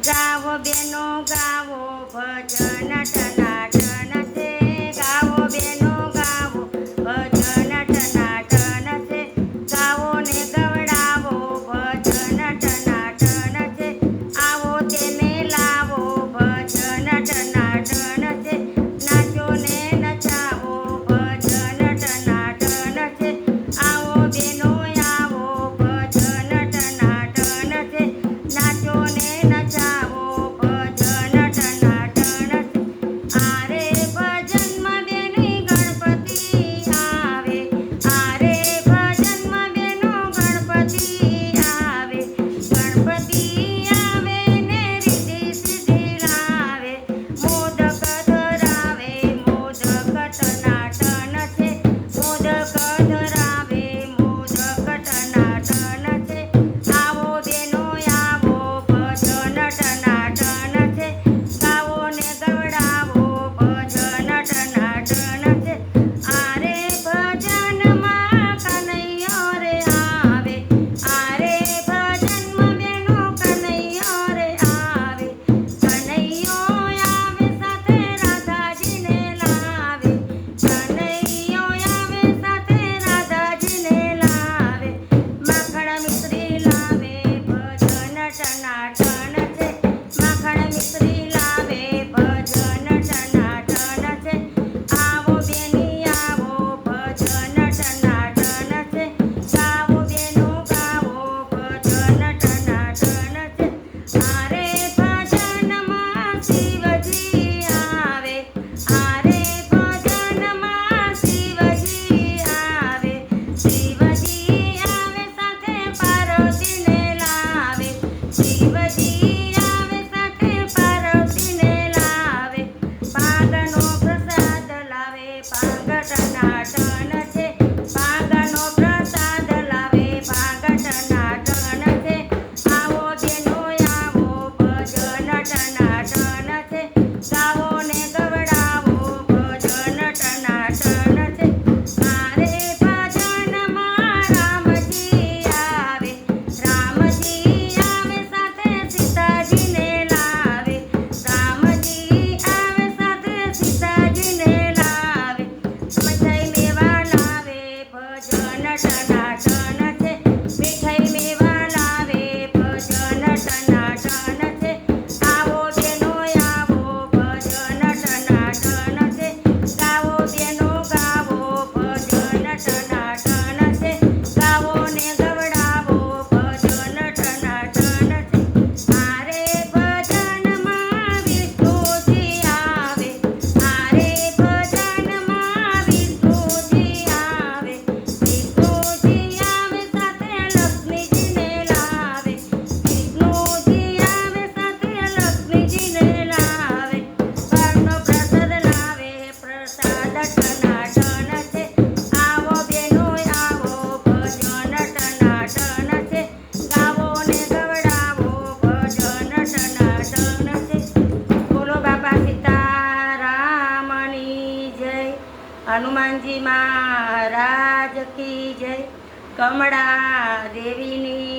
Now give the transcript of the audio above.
ગાવો બેનો ગાવો ભજન ટનાટન છે, ગાવો બેનો ગાવો ભજન ટનાટન છે, ગાવો ને ગવડાવો ભજન ટનાટન છે, આવો તેને લાવો ભજન ટનાટન છે, નાચો ને નચાવો ભજન ટનાટન છે, આવો બેનો આવો ભજન ટનાટન છે, નાચો ને નચાવો ભજન ટનાટન છે. આરે ભજનમાં બેની ગણપતિ આવે, આરે ભજનમાં બેનો ગણપતિ આવે, ગણપતિ આવે ને રીધિ સિદ્ધિ લાવે, મોદક ધરાવે મોદક ટનાટન છે, મોદક ધરાવે મોદક ટનાટન છે, આવો બેનો આવો ભજન ટનાટન છે, ગાવો ને ગવડાવો ભજન ટનાટન છે. આરે ભજનમાં કનૈયો રે આવે, આરે ભજનમાં બેનો કનૈયો રે આવે, કનૈયો આવે સાથે રાધાજીને લાવે, કનૈયો આવે સાથે રાધાજીને લાવે, માખણ મિશ્રી લાવે ભજન ટનાટન છે, માખણ મિશ્રી લાવે ભજન ટનાટન છે, આવો બેની આવો ભજન ટનાટન છે, ગાવો બેનો ગાવો ભજન ટનાટન છે. આરે ભજનમાં શિવજી આવે, આરે ભજનમાં શિવજી આવે, શિવજી આવે સાથે પાર્વતીને લાવે, શિવજી આવે સાથે પાર્વતીને લાવે, પાંગનો પ્રસાદ લાવે પાંગ ટનાટન છે, પાંગનો પ્રસાદ લાવે પાંગ ટનાટન છે, આવો બેનો આવો ભજન ટનાટન છે, ગાવો ને ગવડાવો ભજન ટનાટન છે. આરે ભજનમાં રામજી આવે, રામજી આવે સાથે સીતાજીને લાવે, રામજી આવે સાથે સીતાજીને લાવે, મીઠાઈ મેવા લાવે ભજન ટનાટન છે, મીઠાઈ મેવા લાવે ભજન ટનાટન છે, આવો બેનો આવો ભજન ટનાટન છે, ગાવો બેનો ગાવો ભજન ટનાટન છે, ગાવો ને ગવડાવો ભજન ટનાટન છે. આરે ભજનમાં વિષ્ણુજી આવે, આરે ભજનમાં વિષ્ણુજી આવે, વિષ્ણુજી આવે સાથે લક્ષ્મીજીને લાવે, વિષ્ણુજી આવે સાથે લક્ષ્મીજીને લાવે, ઘરનો પ્રસાદ લાવે પ્રસાદ ટનાટન છે, આવો બેનો આવો ભજન ટનાટન છે, ગાવો ને ગવડાવો ભજન ટનાટન છે. બોલો બાપા સીતારામની જય, હનુમાનજી મહારાજ કી જય, કમળા દેવીની